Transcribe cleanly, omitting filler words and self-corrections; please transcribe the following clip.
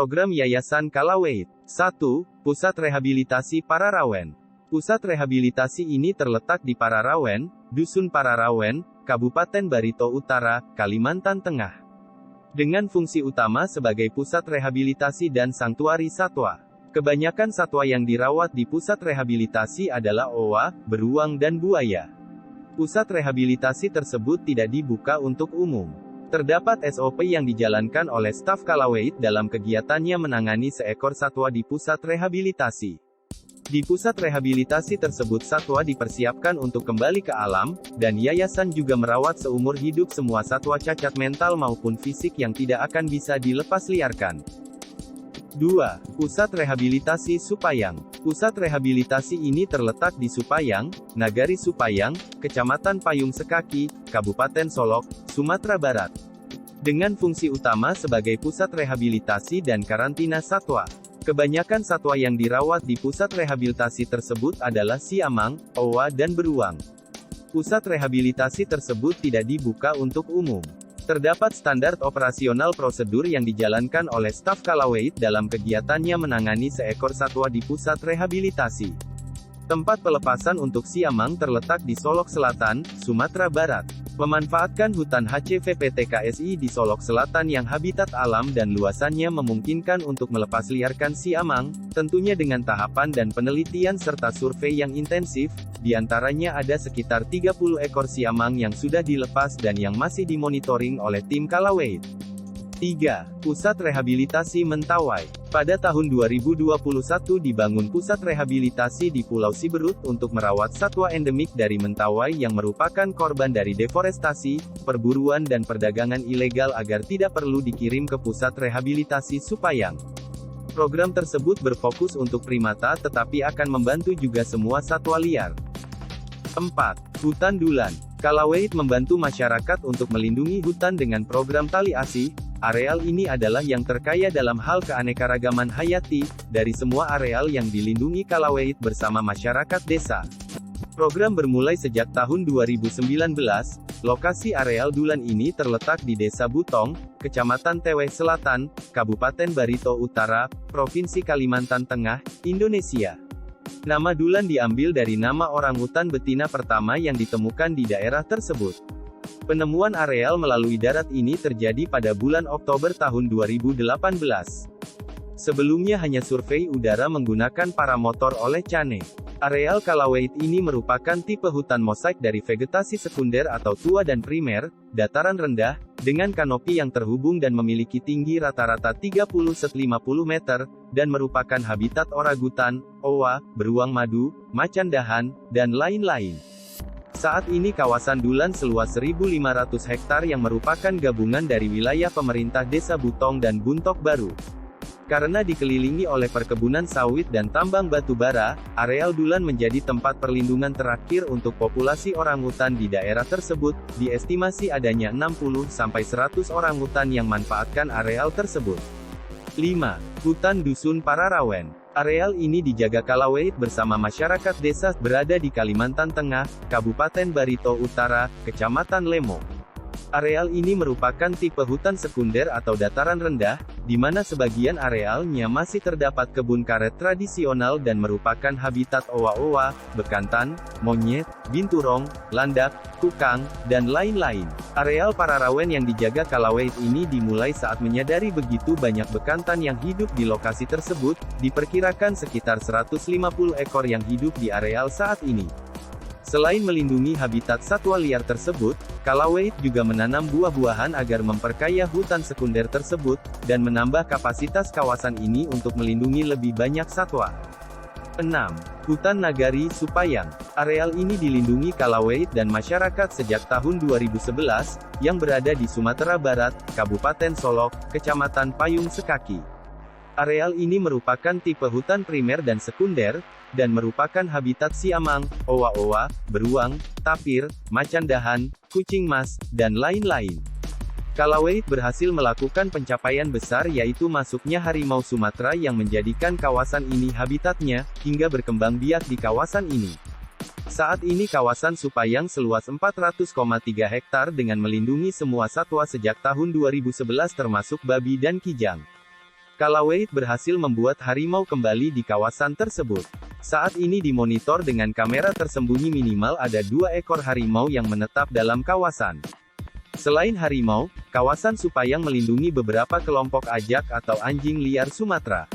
Program Yayasan Kalaweit. 1. Pusat Rehabilitasi Pararawen. Pusat rehabilitasi ini terletak di Pararawen, Dusun Pararawen, Kabupaten Barito Utara, Kalimantan Tengah. Dengan fungsi utama sebagai pusat rehabilitasi dan sanktuari satwa. Kebanyakan satwa yang dirawat di pusat rehabilitasi adalah owa, beruang dan buaya. Pusat rehabilitasi tersebut tidak dibuka untuk umum. Terdapat SOP yang dijalankan oleh staf Kalaweit dalam kegiatannya menangani seekor satwa di pusat rehabilitasi. Di pusat rehabilitasi tersebut satwa dipersiapkan untuk kembali ke alam, dan yayasan juga merawat seumur hidup semua satwa cacat mental maupun fisik yang tidak akan bisa dilepas liarkan. 2. Pusat Rehabilitasi Supayang. Pusat rehabilitasi ini terletak di Supayang, Nagari Supayang, Kecamatan Payung Sekaki, Kabupaten Solok, Sumatera Barat. Dengan fungsi utama sebagai pusat rehabilitasi dan karantina satwa. Kebanyakan satwa yang dirawat di pusat rehabilitasi tersebut adalah siamang, owa dan beruang. Pusat rehabilitasi tersebut tidak dibuka untuk umum. Terdapat standar operasional prosedur yang dijalankan oleh staf Kalaweit dalam kegiatannya menangani seekor satwa di pusat rehabilitasi. Tempat pelepasan untuk siamang terletak di Solok Selatan, Sumatera Barat. Memanfaatkan hutan HCVPT-KSI di Solok Selatan yang habitat alam dan luasannya memungkinkan untuk melepas liarkan siamang, tentunya dengan tahapan dan penelitian serta survei yang intensif, diantaranya ada sekitar 30 ekor siamang yang sudah dilepas dan yang masih dimonitoring oleh tim Kalaweit. 3. Pusat Rehabilitasi Mentawai. Pada tahun 2021 dibangun pusat rehabilitasi di Pulau Siberut untuk merawat satwa endemik dari Mentawai yang merupakan korban dari deforestasi, perburuan dan perdagangan ilegal agar tidak perlu dikirim ke pusat rehabilitasi Supayang. Program tersebut berfokus untuk primata tetapi akan membantu juga semua satwa liar. 4. Hutan Dulan. Kalaweit membantu masyarakat untuk melindungi hutan dengan program Tali Asih. Areal ini adalah yang terkaya dalam hal keanekaragaman hayati, dari semua areal yang dilindungi Kalaweit bersama masyarakat desa. Program bermulai sejak tahun 2019, lokasi areal Dulan ini terletak di Desa Butong, Kecamatan Teweh Selatan, Kabupaten Barito Utara, Provinsi Kalimantan Tengah, Indonesia. Nama Dulan diambil dari nama orangutan betina pertama yang ditemukan di daerah tersebut. Penemuan areal melalui darat ini terjadi pada bulan Oktober tahun 2018. Sebelumnya hanya survei udara menggunakan paramotor oleh Cane. Areal Kalaweit ini merupakan tipe hutan mosaik dari vegetasi sekunder atau tua dan primer, dataran rendah, dengan kanopi yang terhubung dan memiliki tinggi rata-rata 30–50 meter, dan merupakan habitat orangutan, owa, beruang madu, macan dahan, dan lain-lain. Saat ini kawasan Dulan seluas 1.500 hektar yang merupakan gabungan dari wilayah pemerintah Desa Butong dan Buntok Baru. Karena dikelilingi oleh perkebunan sawit dan tambang batu bara, areal Dulan menjadi tempat perlindungan terakhir untuk populasi orangutan di daerah tersebut. Diestimasi adanya 60–100 orangutan yang manfaatkan areal tersebut. 5. Hutan Dusun Pararawen. Areal ini dijaga Kalaweit bersama masyarakat desa, berada di Kalimantan Tengah, Kabupaten Barito Utara, Kecamatan Lemo. Areal ini merupakan tipe hutan sekunder atau dataran rendah, di mana sebagian arealnya masih terdapat kebun karet tradisional dan merupakan habitat owa-owa, bekantan, monyet, binturong, landak, kukang, dan lain-lain. Areal Pararawen yang dijaga Kalaweit ini dimulai saat menyadari begitu banyak bekantan yang hidup di lokasi tersebut, diperkirakan sekitar 150 ekor yang hidup di areal saat ini. Selain melindungi habitat satwa liar tersebut, Kalaweit juga menanam buah-buahan agar memperkaya hutan sekunder tersebut, dan menambah kapasitas kawasan ini untuk melindungi lebih banyak satwa. 6. Hutan Nagari Supayang. Areal ini dilindungi Kalaweit dan masyarakat sejak tahun 2011, yang berada di Sumatera Barat, Kabupaten Solok, Kecamatan Payung Sekaki. Areal ini merupakan tipe hutan primer dan sekunder, dan merupakan habitat siamang, owa-owa, beruang, tapir, macan dahan, kucing mas, dan lain-lain. Kalaweit berhasil melakukan pencapaian besar yaitu masuknya harimau Sumatera yang menjadikan kawasan ini habitatnya, hingga berkembang biak di kawasan ini. Saat ini kawasan Supayang seluas 400,3 hektar dengan melindungi semua satwa sejak tahun 2011 termasuk babi dan kijang. Kalaweit berhasil membuat harimau kembali di kawasan tersebut. Saat ini dimonitor dengan kamera tersembunyi minimal ada 2 ekor harimau yang menetap dalam kawasan. Selain harimau, kawasan Supayang melindungi beberapa kelompok ajak atau anjing liar Sumatera.